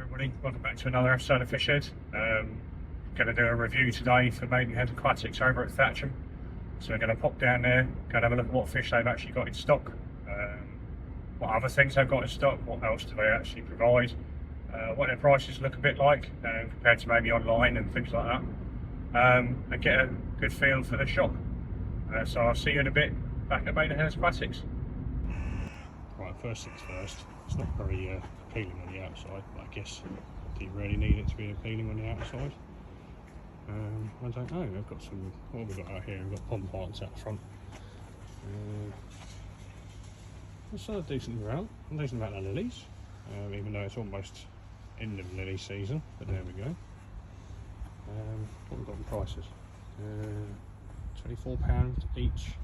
Everybody, welcome back to another episode of Fish Head. Going to do a review today for Maidenhead Aquatics over at Thatcham. So we're going to pop down there, go and have a look at what fish they've actually got in stock, what other things they've got in stock, what else do they actually provide, what their prices look a bit like compared to maybe online and things like that, and get a good feel for the shop. So I'll see you in a bit back at Maidenhead Aquatics. Right, first things first, it's not very appealing on the outside, but I guess do you really need it to be appealing on the outside? I don't know. We've got some, what have we got out here? We've got pond plants out front. It's a decent amount of lilies, even though it's almost end of lily season, but there we go. What have we got in prices? £24 each,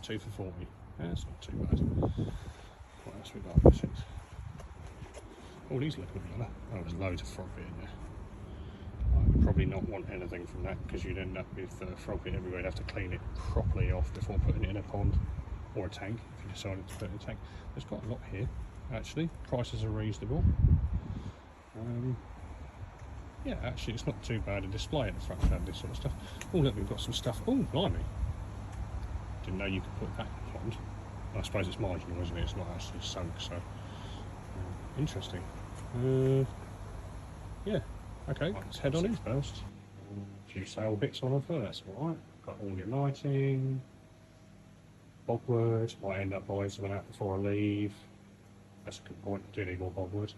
2 for 40. Yeah, that's not too bad. What else we got? Oh, these look good. Oh, there's loads of frog bit in there. I would probably not want anything from that because you'd end up with frog bit everywhere. You'd have to clean it properly off before putting it in a pond or a tank if you decided to put it in a tank. There's quite a lot here actually. Prices are reasonable. Yeah, actually it's not too bad a display at the front to have this sort of stuff. Oh look, we've got some stuff. Oh, blimey. Didn't know you could put that in a pond. I suppose it's marginal, isn't it? It's not actually sunk, so interesting. Yeah, okay, let's head on in first. A few sail bits on offer, that's alright. Got all your lighting, bogwood, might end up buying some of that before I leave. That's a good point, I do need more bogwood.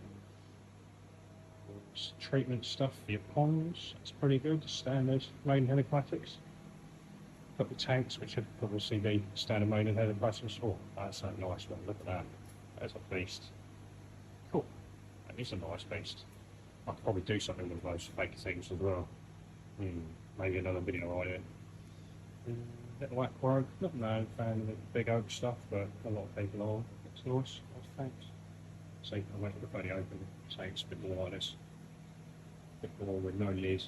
Treatment stuff for your ponds, that's pretty good, standard Maidenhead Aquatics. Got the tanks, which would obviously be standard Maidenhead Aquatics. Oh, that's a nice one, look at that. That's a beast. Cool, that is a nice beast. I could probably do something with those fake things as well. Maybe another video idea. Little aqua oak, not no fan of the big oak stuff, but a lot of people are. It's nice, thanks. See, I'll make the body open, say it's a bit more like this. A bit more with no lid,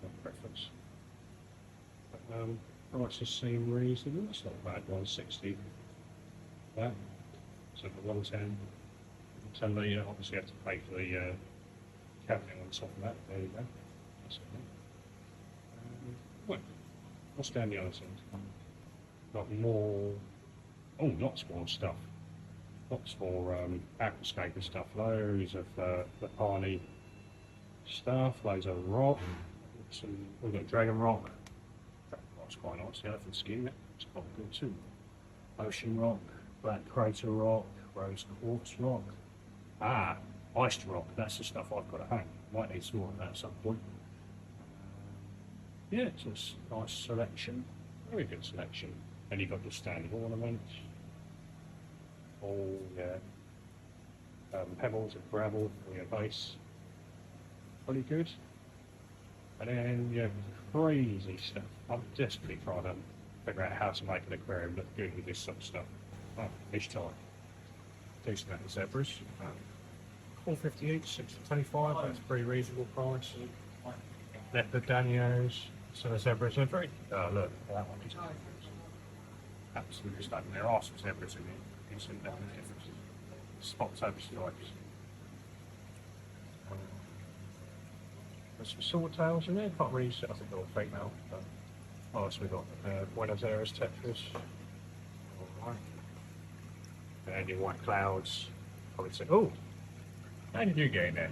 not preference. But, prices seem reasonable, that's not bad, 160. That, so for 110. 10 litre, obviously you have to pay for the cabinet on top of that, there you go. That's okay. Well, what's down the other side? Got more, oh, lots more stuff. Lots more aquascape stuff, loads of the Barney stuff, loads of rock. We've got dragon rock. That's quite nice, the elephant skin, it's quite good too. Ocean rock, black crater rock, rose quartz rock. Ah, iced rock, that's the stuff I've got at home. Might need some more of that at some point. Yeah, it's a nice selection, very good selection. And you've got your standard ornaments, all your pebbles and gravel for your base. Pretty good. And then you have crazy stuff. I'm desperately trying to figure out how to make an aquarium look good with this sort of stuff. Oh, fish time. Decent amount of zebras. 450 each, 6 for 25, that's a pretty reasonable price. Leopard danios, so the zebras are very, look, that one is absolutely stunning. There are some zebras in here, you can see the differences. Spots over stripes. There's some swordtails in there, can't really see, I think they're all female. But, oh, so we've got Buenos Aires tetras. Alright. And your white clouds. Probably say, oh, how did you get in there?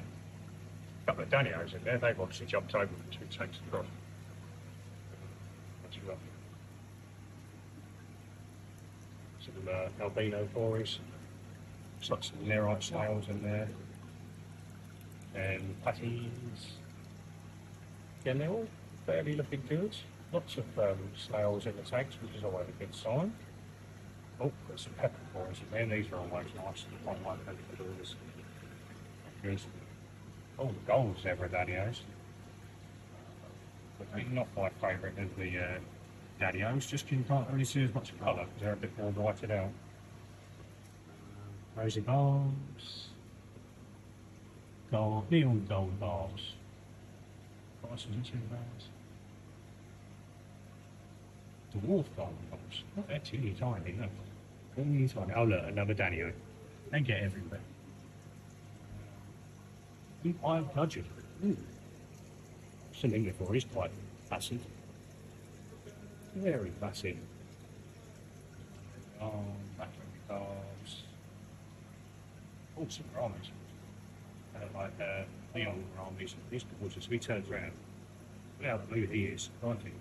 A couple of danios in there, they've obviously jumped over the 2 tanks across. That's lovely. Some albino bories. Looks like some nerite snails in there. And patties. Again, they're all fairly looking good. Lots of snails in the tanks, which is always a good sign. Oh, got some pepper boys in there. These are always nice. I like pepper boys. Good. Oh, the gold zebra danios. But not my favourite of the danios, just you can't really see as much colour because they're a bit more whited out. Rosy bars. Gold, neon gold bars. Prices are too bad. Dwarf gold bars. Not that teeny tiny, no. Teeny tiny. Oh look, another danio. They get everywhere. iron gudgeon. Seen him before, he's quite placid. Very placid. Back in the cars. All some rames. Like neon rames. These gorgeous. If he turns around, look how blue he is. I think.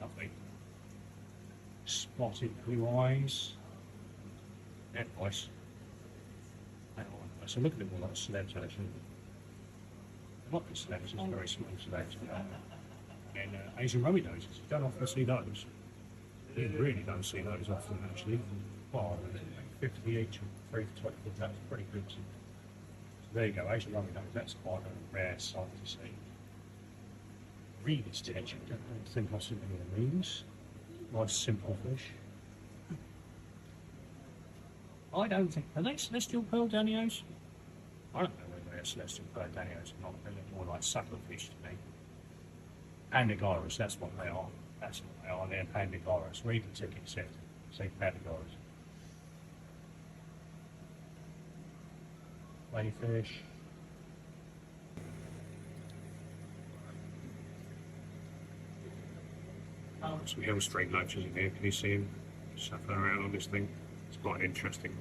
Lovely. Spotted blue eyes. Yeah, nice. So look at it more like slabs actually. Not the slabs, it's very small slabs. And Asian rummy noses, you don't often see those. You really don't see those often actually. Well, 50 each, 3 to 20, that's pretty good. So there you go, Asian rummy nose, that's quite a rare sight to see. Reed's tension, I don't think I've seen any of the reeds. Nice simple fish. I don't think, are they celestial pearl danios? I don't know whether they're celestial pearl danios or not. They look more like sucklefish to me. Pandagoras, that's what they are. That's what they are. They're pandagoras. Read the ticket set. Say pandagoras. Layfish. Some hill stream loaches in here. Can you see him shuffling around on this thing? It's quite interesting.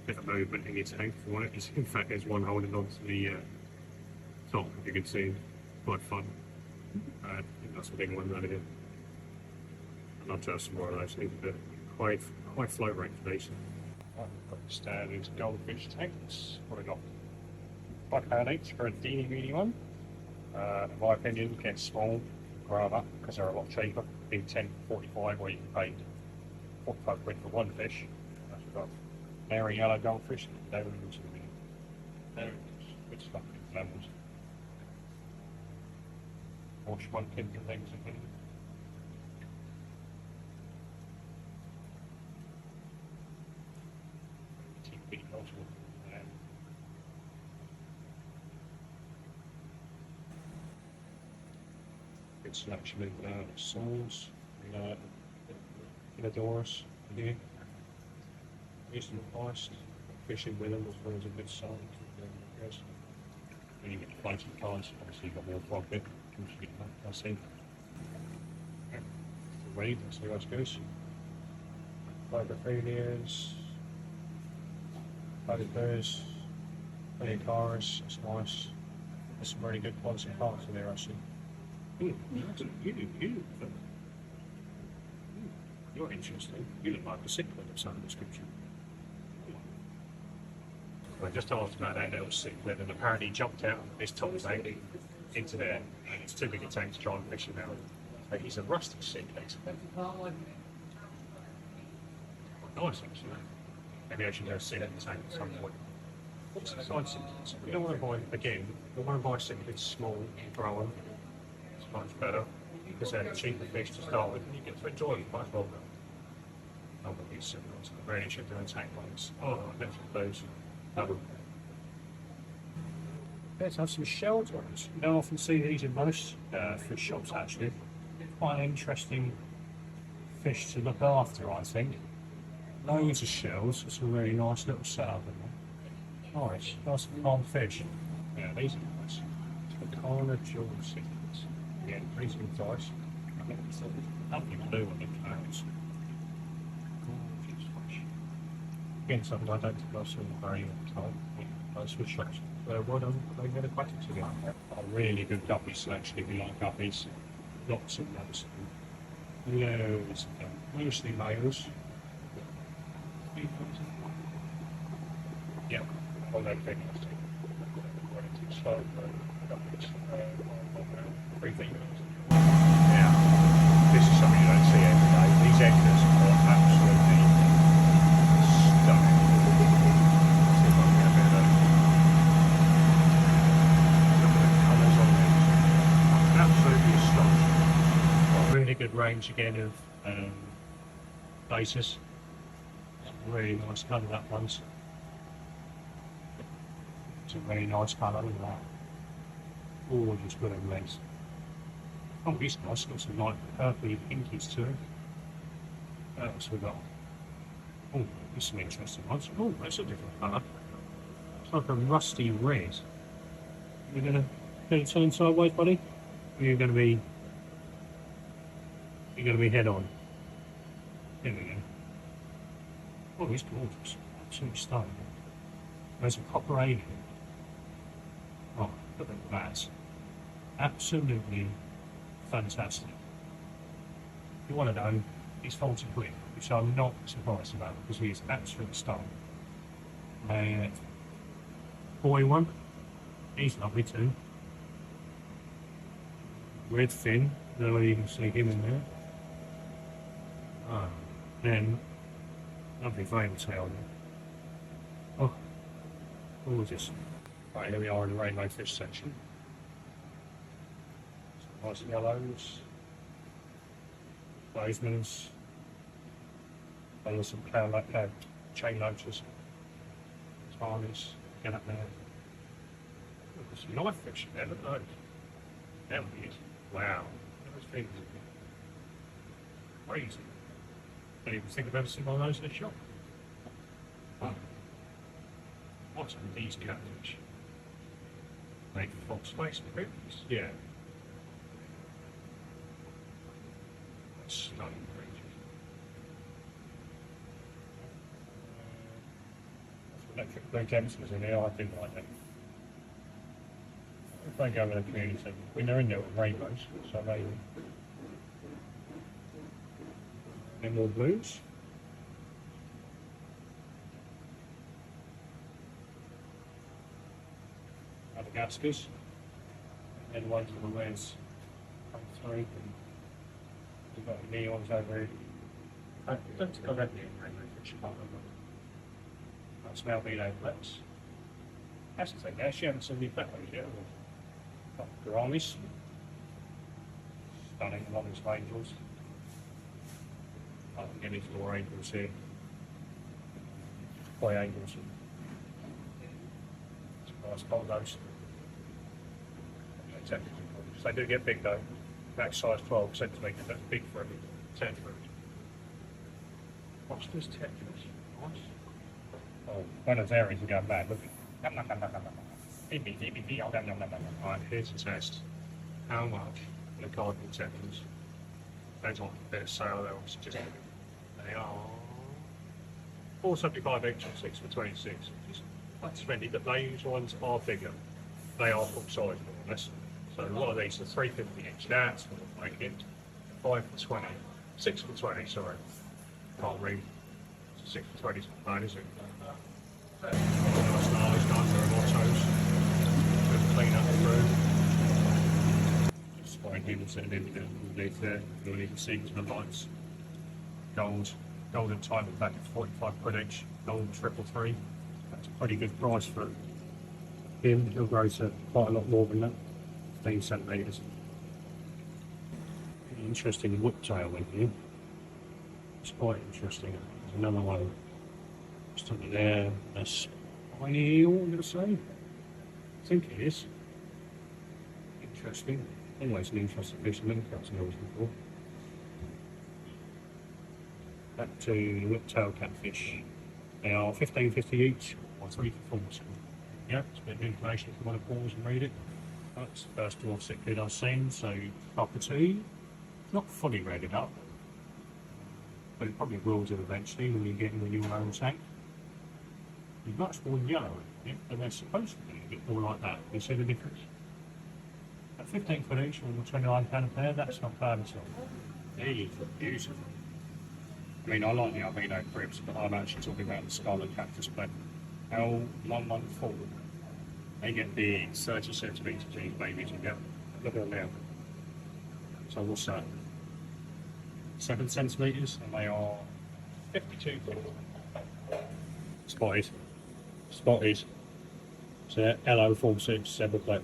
Bit of movement in your tank if you want it. In fact, there's one holding on to the top, if you can see. Quite fun. I think that's a big one right here. I'd love to have some more of those things, but quite float rate for these. Got the standard goldfish tanks. What have we got? £5 each for a teeny weeny one. In my opinion, get small, grow them up because they're a lot cheaper. Big 10, 45, where you can pay 45 quid for one fish. We've got Mary yellow goldfish, they're which is like lemons. Wash one kid and things again. TV culture. Good selection of souls, Doris here. Eastern Forest, fishing with them as well as a good size. When you get the floating cars, obviously you've got more frog bit. I see. Read, let's see how it goes. Photophilias, Photophilias, Photocaris, that's nice. There's some really good quality parts in there actually. You're interesting. You look like a cichlid of some description. I just asked about that little cichlid and apparently he jumped out of this top tank into there and it's too big a tank to try and fish him out. So he's a rustic cichlid. Nice actually. Maybe I should go see that in the tank at some point. What's the size cichlids? We don't want to buy, again, we want to buy cichlids small and grow them. It's much better because they're cheaper fish to start with and you get to enjoy them quite well. I would be cichlids. I really should do a tank like this. Oh, let's those. Let's have some shelled ones. You don't often see these in most fish shops actually. Quite an interesting fish to look after, I think. Loads of shells, it's a really nice little setup in there. Nice, nice and calm fish. Yeah, these are nice. It's the corner jewel cichlids. Again, reasonably price. Lovely blue on the clouds. Gorgeous fish. Again, something I don't think I've seen very long time. Those fish shops. Well done, Maidenhead Aquatics again. A really good guppy selection if you like guppies. Lots of those. Loads of them. Mostly males. Yeah, all that thing. So, guppies. 3 females. Yeah, this is something you don't see every day. These edgers are absolutely stunning. See if I can get a bit of look at the colours on them. Absolutely astonishing. Got a really good range again of bases. Really nice colour that one's. It's a really nice colour, look at that. Gorgeous blue and legs. Oh, he's nice, got some light purpley pinkies to it. What else we got? Oh, there's some interesting ones. Oh, that's a different colour. It's like a rusty red. We're gonna turn sideways, buddy. Or you're gonna be head on. There we go. Oh, it's gorgeous. Absolutely stunning. There's a copper alien. Oh, look at that. Absolutely fantastic. If you want to know, he's 40 quid, which I'm not surprised about because he is absolutely stunning. Boy one, he's lovely too. Red fin, I don't know whether you can see him in there. Then, lovely veil tail there. Oh, gorgeous. Right, here we are in the rainbow fish section. Some nice yellows, Bozeman's, and there's some chain loaches, Smarties, get up there. Look, there's some knife fish there, look at those. There he is. Wow, those things. Crazy. Don't even think I've ever seen one of those in a shop. Wow. What's with these catfish? Make fox face ribs? Yeah. That's stunning creatures. Electric blue chemicals in here, I didn't like them. If they go with a community centre, when they're in there with rainbows, so maybe. Then more blues. Madagascars. And ones with the reds come through. We've got neons over here. I don't think I've had neon rainbow fish apart from them. That's now been Flex. That's the thing, I actually haven't seen the flat ones yet. Got Garamis. Stunning, longest angels. I can get into more angels here. Koi angels. Nice polygons. They do get big though. Max size 12 centimetres, that's big for a tetrad. What's this tetrad? Nice. Oh, one of those areas are going mad, look. Alright, here's a test. How much the cardinal tetrads? Depends on their sale, they're obviously just. They are 475 each and 6 for 26, which is quite spendy, but those ones are bigger. They are full size more or less. So a lot of these are 350 each. That's what will make it 5 for 20. 6 for 20, sorry. Can't read. 6 for 20 is not bad, is it? Nice gnarly stuff, there are more toes. Good clean up through. Just fine people sitting in underneath there. You'll even see some lights. Golden timer back at 45 quid each. Gold 333. That's a pretty good price for him. He'll grow to quite a lot more than that. 15 centimetres. Interesting whiptail in here. It's quite interesting. There's another one just under there. A spiny eel, I'm going to say. I think it is. Interesting. Always an interesting fish. I've never caught some eels before. Back to whiptail catfish. They are 15.50 each, or 3 for 40. Yeah, it's a bit of information if you want to pause and read it. That's the first dwarf cichlid I've seen, so cockatoo. It's not fully redded up, but it probably will do eventually when you get in your own tank. It's much more yellow, but they're supposed to be a bit more like that. You see the difference? At 15 quid each, or £29 a pair, that's not bad at all. These are beautiful. I mean, I like the albino cribs, but I'm actually talking about the scarlet cactus blend. L114. They get big, 30 centimetres these babies together. Look at them now. So what's that? 7 centimetres, and they are 52 quid. Spotted. Spotted. So LO46 Zebra Black.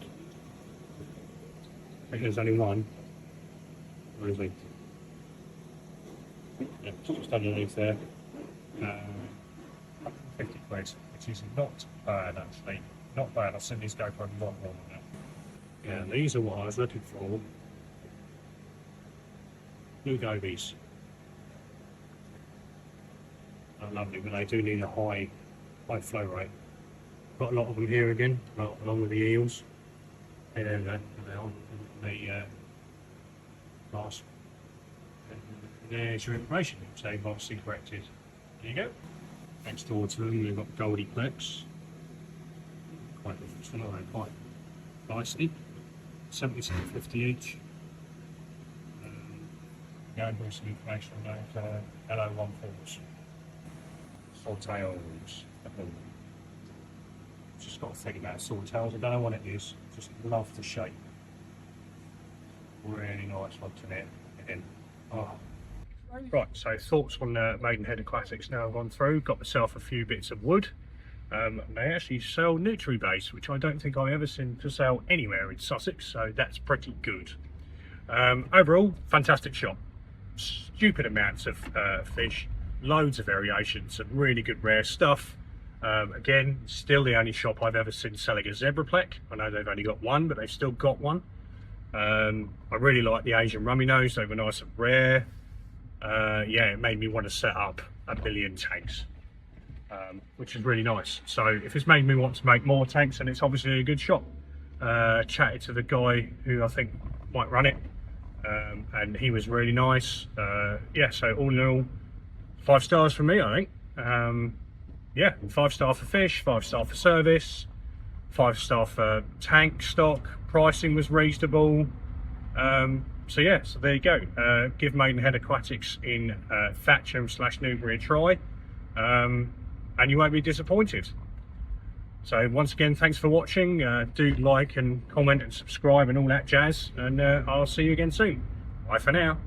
I think there's only one. Where is he? Yeah, just underneath there. 50 quid, which is not bad actually. Not bad, I've seen these go for a lot more than that. Yeah, these are what I was looking for. Blue gobies. They're lovely, but they do need a high flow rate. Got a lot of them here again, along with the eels. Okay, there we go. Now, the last. There's your information. So you've obviously corrected. There you go. Next door to them, we've got Goldiplex. Quite different, quite nicely. 77.50 each. Go and do some information on those LO14s. Swordtails. Just got to think about swordtails. I don't know what it is. Just love the shape. Really nice one to knit. Again. Oh. Right, so thoughts on Maidenhead Aquatics now I've gone through. Got myself a few bits of wood. They actually sell Newbury base, which I don't think I've ever seen for sale anywhere in Sussex, so that's pretty good. Overall, fantastic shop. Stupid amounts of fish, loads of variations, some really good rare stuff. Again, still the only shop I've ever seen selling a zebraplec. I know they've only got one, but they've still got one. I really like the Asian rummy nose. They were nice and rare. Yeah, it made me want to set up a billion tanks, which is really nice. So if it's made me want to make more tanks, then it's obviously a good shop. Chatted to the guy who I think might run it, and he was really nice. Yeah, so all in all, 5 stars from me, I think. Yeah, 5-star for fish, 5-star for service, 5-star for tank stock. Pricing was reasonable. So yeah, so there you go. Give Maidenhead Aquatics in Thatcham / Newbury a try, and you won't be disappointed. So once again, thanks for watching. Do like and comment and subscribe and all that jazz, and I'll see you again soon. Bye for now.